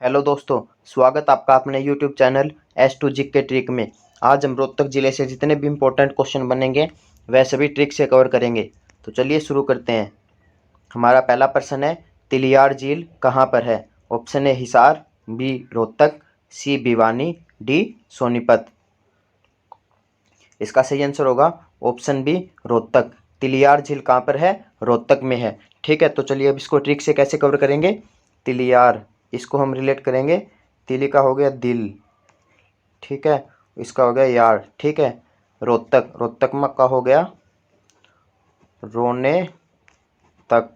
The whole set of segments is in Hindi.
हेलो दोस्तों, स्वागत आपका अपने यूट्यूब चैनल S2 के ट्रिक में। आज हम रोहतक ज़िले से जितने भी इम्पोर्टेंट क्वेश्चन बनेंगे वह सभी ट्रिक से कवर करेंगे। तो चलिए शुरू करते हैं। हमारा पहला प्रश्न है, तिलियार झील कहाँ पर है? Option A Hisar, B Rohtak, C Bhiwani, D Sonipat. इसका सही आंसर होगा ऑप्शन बी रोहतक। तिलियार झील कहाँ पर है? रोहतक में है। ठीक है, तो चलिए अब इसको ट्रिक से कैसे कवर करेंगे। तिलियार, इसको हम रिलेट करेंगे, तिली का हो गया दिल, ठीक है, इसका हो गया यार, ठीक है। रोहतक, रोहतक में का हो गया रोने तक,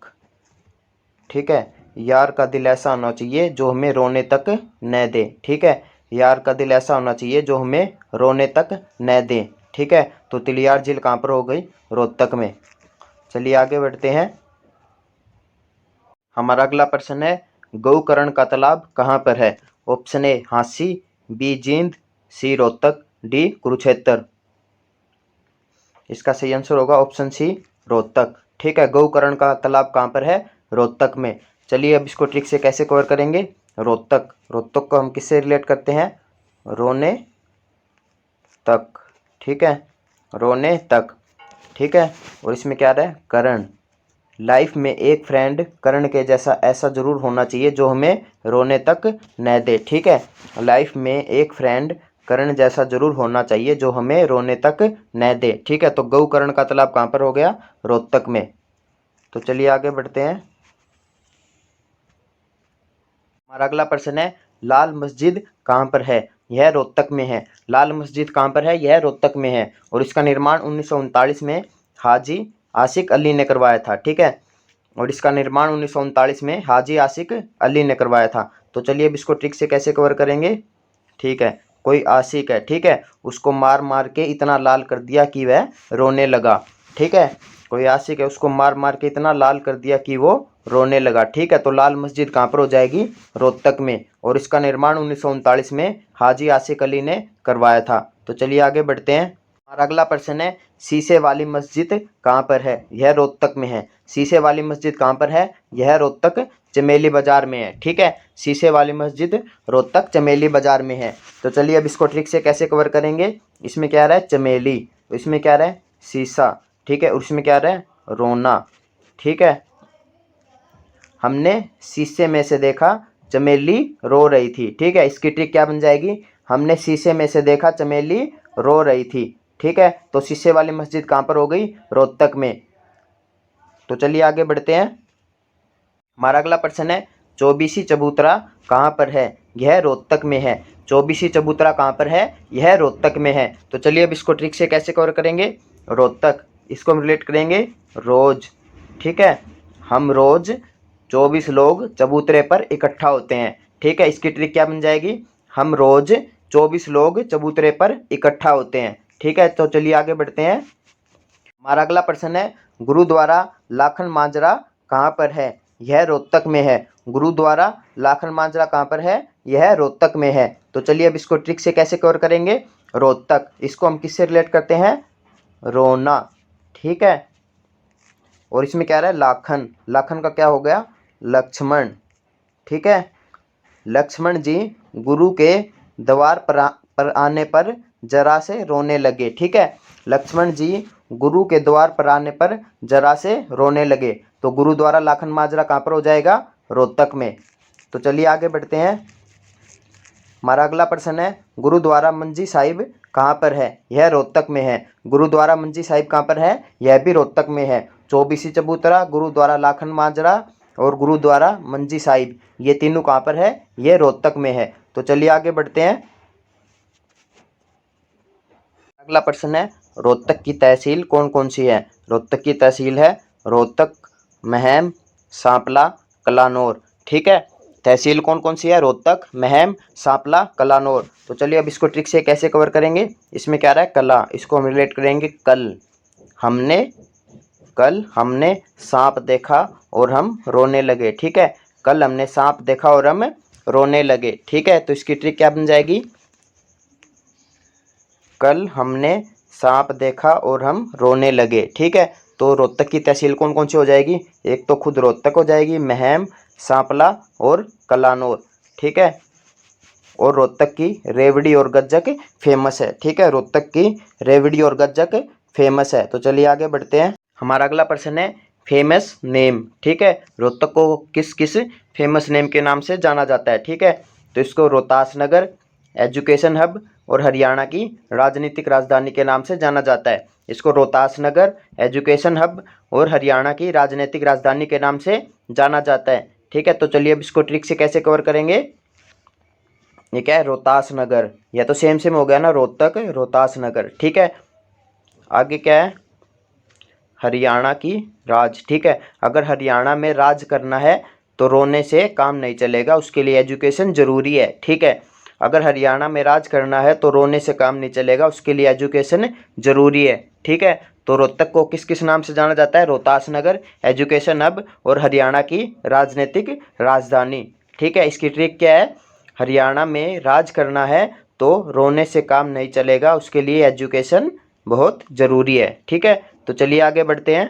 ठीक है। यार का दिल ऐसा होना चाहिए जो हमें रोने तक न दे, ठीक है। यार का दिल ऐसा होना चाहिए जो हमें रोने तक न दे, ठीक है। तो तिलियार झील कहाँ पर हो गई? रोहतक में। चलिए आगे बढ़ते हैं। हमारा अगला प्रश्न है, गोकर्ण का तालाब कहाँ पर है? Option A Hansi, B Jind, C Rohtak, D Kurukshetra. इसका सही आंसर होगा ऑप्शन सी रोहतक, ठीक है। गोकर्ण का तालाब कहाँ पर है? रोहतक में। चलिए अब इसको ट्रिक से कैसे कवर करेंगे। रोहतक, रोहतक को हम किससे रिलेट करते हैं? रोने तक, ठीक है, रोने तक, ठीक है। और इसमें क्या रहा है? कर्ण। लाइफ में एक फ्रेंड कर्ण के जैसा ऐसा जरूर होना चाहिए जो हमें रोने तक न दे, ठीक है। लाइफ में एक फ्रेंड कर्ण जैसा जरूर होना चाहिए जो हमें रोने तक न दे, ठीक है। तो गोकर्ण का तालाब कहाँ पर हो गया? रोहतक में। तो चलिए आगे बढ़ते हैं। हमारा अगला प्रश्न है, लाल मस्जिद कहाँ पर है? यह रोहतक में है। लाल मस्जिद कहाँ पर है? यह रोहतक में है और इसका निर्माण 1939 में हाजी आशिक अली ने करवाया था, ठीक है। और इसका निर्माण 1939 में हाजी आशिक अली ने करवाया था। तो चलिए अब इसको ट्रिक से कैसे कवर करेंगे। ठीक है, कोई आशिक है, ठीक है, उसको मार मार के इतना लाल कर दिया कि वह रोने लगा, ठीक है। कोई आशिक है, उसको मार मार के इतना लाल कर दिया कि वो रोने लगा, ठीक है। तो लाल मस्जिद कहाँ पर हो जाएगी? रोहतक में। और इसका निर्माण 1939 में हाजी आशिक अली ने करवाया था। तो चलिए आगे बढ़ते हैं। हमारा अगला प्रश्न है, शीशे वाली मस्जिद कहाँ पर है? यह रोहतक में है। शीशे वाली मस्जिद कहाँ पर है? यह रोहतक चमेली बाजार में है, ठीक है। शीशे वाली मस्जिद रोहतक चमेली बाजार में है। तो चलिए अब इसको ट्रिक से कैसे कवर करेंगे। इसमें क्या रहा है? चमेली, इसमें क्या रहा है? शीशा, ठीक है, और इसमें क्या रहा है? रोना, ठीक है। हमने शीशे में से देखा चमेली रो रही थी, ठीक है। इसकी ट्रिक क्या बन जाएगी? हमने शीशे में से देखा चमेली रो रही थी, ठीक है। तो शीशे वाली मस्जिद कहाँ पर हो गई? रोहतक में। तो चलिए आगे बढ़ते हैं। हमारा अगला प्रश्न है, चौबीसी चबूतरा कहाँ पर है? यह रोहतक में है। चौबीसी चबूतरा कहाँ पर है? यह रोहतक में है। तो चलिए अब इसको ट्रिक से कैसे कवर करेंगे। रोहतक, इसको हम रिलेट करेंगे रोज, ठीक है। हम रोज 24 लोग चबूतरे पर इकट्ठा होते हैं, ठीक है। इसकी ट्रिक क्या बन जाएगी? हम रोज 24 लोग चबूतरे पर इकट्ठा होते हैं, ठीक है। तो चलिए आगे बढ़ते हैं। हमारा अगला प्रश्न है, गुरुद्वारा लाखन माजरा कहाँ पर है? यह रोहतक में है। गुरुद्वारा लाखन माजरा कहाँ पर है? यह रोहतक में है। तो चलिए अब इसको ट्रिक से कैसे कवर करेंगे। रोहतक, इसको हम किससे रिलेट करते हैं? रोना, ठीक है। और इसमें क्या रहा है? लाखन, लाखन का क्या हो गया? लक्ष्मण, ठीक है। लक्ष्मण जी गुरु के द्वार पर आने पर जरा से रोने लगे, ठीक है। लक्ष्मण जी गुरु के द्वार पर आने पर जरा से रोने लगे। तो गुरुद्वारा लाखन माजरा कहाँ पर हो जाएगा? रोहतक में। तो चलिए आगे बढ़ते हैं। हमारा अगला प्रश्न है, गुरुद्वारा मंजी साहिब कहाँ पर है? यह रोहतक में है। गुरुद्वारा मंजी साहिब कहाँ पर है? यह भी रोहतक में है। चौबीसी चबूतरा, गुरुद्वारा लाखन माजरा और गुरुद्वारा मंजी साहिब, ये तीनों कहाँ पर है? ये रोहतक में है। तो चलिए आगे बढ़ते हैं। अगला प्रश्न है, रोहतक की तहसील कौन कौन सी है? रोहतक की तहसील है रोहतक, महम, सांपला, कलानौर, ठीक है। तहसील कौन कौन सी है? रोहतक, महम, सांपला, कलानौर। तो चलिए अब इसको ट्रिक से कैसे कवर करेंगे। इसमें क्या रहा है? कला, इसको हम रिलेट करेंगे हमने कल हमने सांप देखा और हम रोने लगे, ठीक है। कल हमने सांप देखा और हम रोने लगे, ठीक है। तो इसकी ट्रिक क्या बन जाएगी? कल हमने सांप देखा और हम रोने लगे, ठीक है। तो रोहतक की तहसील कौन कौन सी हो जाएगी? एक तो खुद रोहतक हो जाएगी, महम, सांपला और कलानौर। ठीक है। और रोहतक की रेवड़ी और गज्जक फेमस है, ठीक है। रोहतक की रेवड़ी और गज्जक फेमस है। तो चलिए आगे बढ़ते हैं। हमारा अगला प्रश्न है फेमस नेम, ठीक है। रोहतक को किस किस फेमस नेम के नाम से जाना जाता है, ठीक है। तो इसको रोहतास नगर, एजुकेशन हब और हरियाणा की राजनीतिक राजधानी के नाम से जाना जाता है। इसको रोहतास नगर, एजुकेशन हब और हरियाणा की राजनीतिक राजधानी के नाम से जाना जाता है, ठीक है। तो चलिए अब इसको ट्रिक से कैसे कवर करेंगे। ये क्या है, रोहतास नगर, यह तो सेम सेम हो गया ना, रोहतक रोहतास नगर, ठीक है। आगे क्या है, हरियाणा की राज, ठीक है। अगर हरियाणा में राज करना है तो रोने से काम नहीं चलेगा, उसके लिए एजुकेशन जरूरी है, ठीक है। अगर हरियाणा में राज करना है तो रोने से काम नहीं चलेगा, उसके लिए एजुकेशन जरूरी है, ठीक है। तो रोहतक को किस किस नाम से जाना जाता है, रोहतास नगर, एजुकेशन हब और हरियाणा की राजनीतिक राजधानी, ठीक है। इसकी ट्रिक क्या है, हरियाणा में राज करना है तो रोने से काम नहीं चलेगा, उसके लिए एजुकेशन बहुत ज़रूरी है, ठीक है। तो चलिए आगे बढ़ते हैं।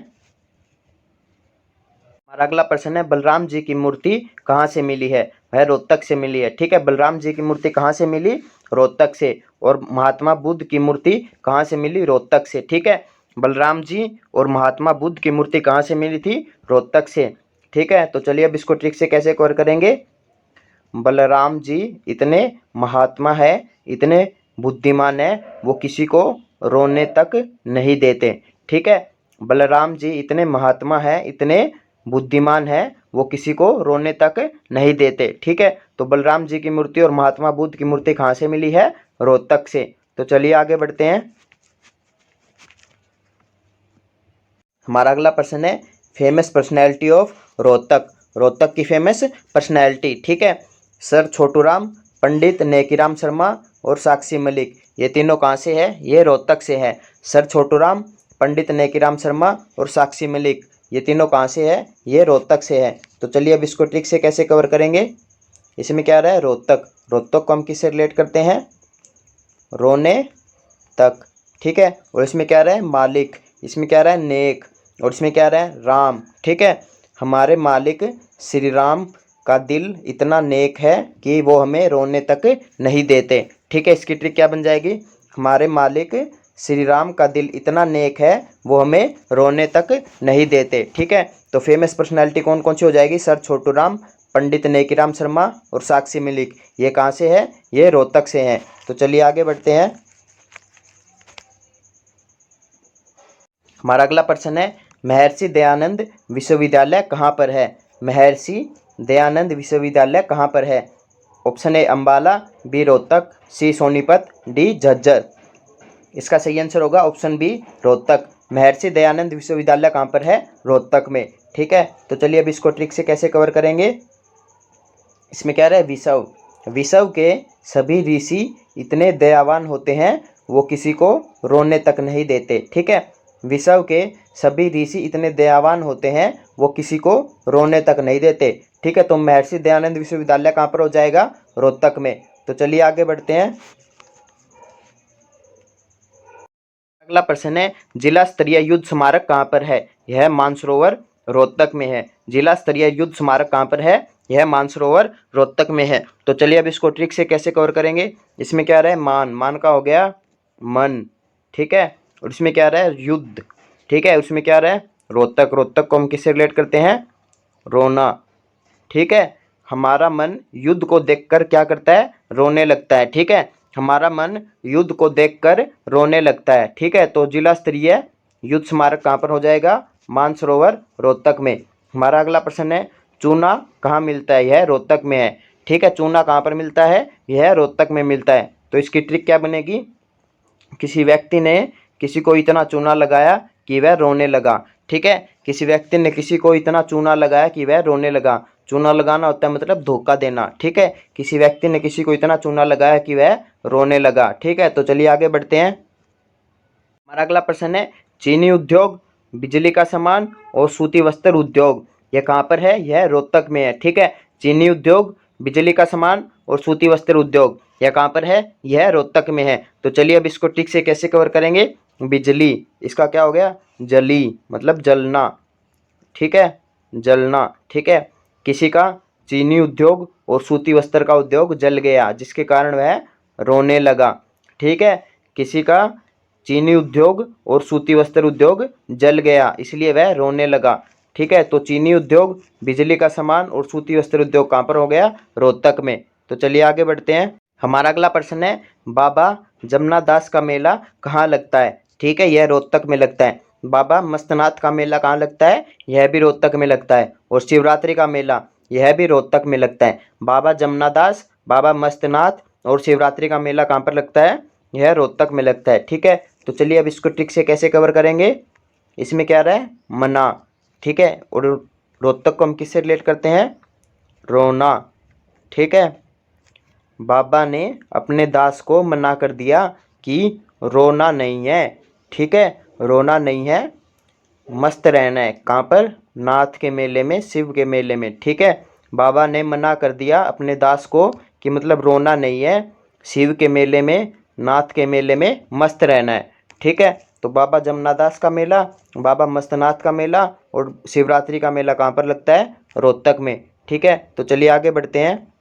हमारा अगला प्रश्न है बलराम जी की मूर्ति कहाँ से मिली है, वह रोहतक से मिली है, ठीक है। बलराम जी की मूर्ति कहाँ से मिली, रोहतक से। और महात्मा बुद्ध की मूर्ति कहाँ से मिली, रोहतक से, ठीक है। बलराम जी और महात्मा बुद्ध की मूर्ति कहाँ से मिली थी, रोहतक से, ठीक है। तो चलिए अब इसको ट्रिक से कैसे कवर करेंगे। बलराम जी इतने महात्मा है, इतने बुद्धिमान है, वो किसी को रोने तक नहीं देते, ठीक है। बलराम जी इतने महात्मा है, इतने बुद्धिमान है, वो किसी को रोने तक नहीं देते, ठीक है। तो बलराम जी की मूर्ति और महात्मा बुद्ध की मूर्ति कहाँ से मिली है, रोहतक से। तो चलिए आगे बढ़ते हैं। हमारा अगला प्रश्न है famous personality of Rohtak, Rohtak की फेमस पर्सनैलिटी, ठीक है। सर छोटूराम, पंडित नेकीराम शर्मा और साक्षी मलिक, ये तीनों कहाँ से है, ये रोहतक से है। सर छोटूराम, पंडित नेकीराम शर्मा और साक्षी मलिक, ये तीनों कहाँ से है, ये रोहतक से है। तो चलिए अब इसको ट्रिक से कैसे कवर करेंगे। इसमें क्या रहा है, रोहतक, रोहतक को हम किससे रिलेट करते हैं, रोने तक, ठीक है। और इसमें क्या रहा है, मालिक, इसमें क्या रहा है, नेक, और इसमें क्या रहा है, राम, ठीक है। हमारे मालिक श्री राम का दिल इतना नेक है कि वो हमें रोने तक नहीं देते, ठीक है। इसकी ट्रिक क्या बन जाएगी, हमारे मालिक श्री राम का दिल इतना नेक है, वो हमें रोने तक नहीं देते, ठीक है। तो फेमस पर्सनालिटी कौन कौन सी हो जाएगी, सर छोटूराम, पंडित नेकीराम शर्मा और साक्षी मलिक, ये कहाँ से है, ये रोहतक से हैं। तो चलिए आगे बढ़ते हैं। हमारा अगला प्रश्न है महर्षि दयानंद विश्वविद्यालय कहाँ पर है, महर्षि दयानंद विश्वविद्यालय कहाँ पर है। Option A Ambala, B Rohtak, C Sonipat, D Jhajjar. इसका सही आंसर होगा ऑप्शन बी रोहतक। महर्षि दयानंद विश्वविद्यालय कहाँ पर है, रोहतक में, ठीक है। तो चलिए अब इसको ट्रिक से कैसे कवर करेंगे। इसमें क्या रहा है, विषव, विषव के सभी ऋषि इतने दयावान होते हैं, वो किसी को रोने तक नहीं देते, ठीक है। विषव के सभी ऋषि इतने दयावान होते हैं, वो किसी को रोने तक नहीं देते, ठीक है। तो महर्षि दयानंद विश्वविद्यालय कहाँ पर हो जाएगा, रोहतक में। तो चलिए आगे बढ़ते हैं। अगला प्रश्न है जिला स्तरीय युद्ध स्मारक कहाँ पर है, यह मानसरोवर रोहतक में है। जिला स्तरीय युद्ध स्मारक कहाँ पर है, यह मानसरोवर रोहतक में है। तो चलिए अब इसको ट्रिक से कैसे कवर करेंगे। इसमें क्या रहा है, मान, मान का हो गया मन, ठीक है। और इसमें क्या रहा है, युद्ध, ठीक है। उसमें क्या रहा है, रोहतक, रोहतक को हम किससे रिलेट करते हैं, रोना, ठीक है। हमारा मन युद्ध को देखकर क्या करता है, रोने लगता है, ठीक है। हमारा मन युद्ध को देखकर रोने लगता है, ठीक है। तो जिला स्तरीय युद्ध स्मारक कहाँ पर हो जाएगा, मानसरोवर रोहतक में। हमारा अगला प्रश्न है चूना कहाँ मिलता है, यह रोहतक में है, ठीक है। चूना कहाँ पर मिलता है, यह रोहतक में मिलता है। तो इसकी ट्रिक क्या बनेगी, किसी व्यक्ति ने किसी को इतना चूना लगाया कि वह रोने लगा, ठीक है। किसी व्यक्ति ने किसी को इतना चूना लगाया कि वह रोने लगा। चूना लगाना होता है मतलब धोखा देना, ठीक है। किसी व्यक्ति ने किसी को इतना चूना लगाया कि वह रोने लगा, ठीक है। तो चलिए आगे बढ़ते हैं। हमारा अगला प्रश्न है चीनी उद्योग, बिजली का सामान और सूती वस्त्र उद्योग, यह कहाँ पर है, यह रोहतक में है, ठीक है। चीनी उद्योग, बिजली का सामान और सूती वस्त्र उद्योग, यह कहाँ पर है, यह रोहतक में है। तो चलिए अब इसको ट्रिक से कैसे कवर करेंगे। बिजली, इसका क्या हो गया, जली, मतलब जलना, ठीक है, जलना, ठीक है। किसी का चीनी उद्योग और सूती वस्त्र का उद्योग जल गया, जिसके कारण वह रोने लगा। ठीक है, किसी का चीनी उद्योग और सूती वस्त्र उद्योग जल गया, इसलिए वह रोने लगा। ठीक है, तो चीनी उद्योग, बिजली का सामान और सूती वस्त्र उद्योग कहाँ पर हो गया? रोहतक में। तो चलिए आगे बढ़ते हैं। हमारा अगला प्रश्न है, बाबा जमना दास का मेला कहाँ लगता है? ठीक है, यह रोहतक में लगता है। बाबा मस्तनाथ का मेला कहाँ लगता है? यह भी रोहतक में लगता है। और शिवरात्रि का मेला, यह भी रोहतक में लगता है। बाबा जमना दास, बाबा मस्तनाथ और शिवरात्रि का मेला कहाँ पर लगता है? यह रोहतक में लगता है। ठीक है, तो चलिए अब इसको ट्रिक से कैसे कवर करेंगे। इसमें क्या रहा है? मना। ठीक है, और रोहतक को हम किससे रिलेट करते हैं? रोना। ठीक है, बाबा ने अपने दास को मना कर दिया कि रोना नहीं है। ठीक है, रोना नहीं है, मस्त रहना है। कहाँ पर? नाथ के मेले में, शिव के मेले में। ठीक है, बाबा ने मना कर दिया अपने दास को कि मतलब रोना नहीं है, शिव के मेले में, नाथ के मेले में मस्त रहना है। ठीक है, तो बाबा जमनादास का मेला, बाबा मस्तनाथ का मेला और शिवरात्रि का मेला कहाँ पर लगता है? रोहतक में। ठीक है, तो चलिए आगे बढ़ते हैं।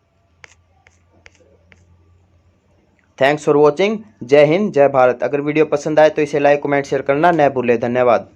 Thanks for watching. जय हिंद, जय भारत। अगर वीडियो पसंद आए तो इसे लाइक, कमेंट, शेयर करना न भूलें। धन्यवाद।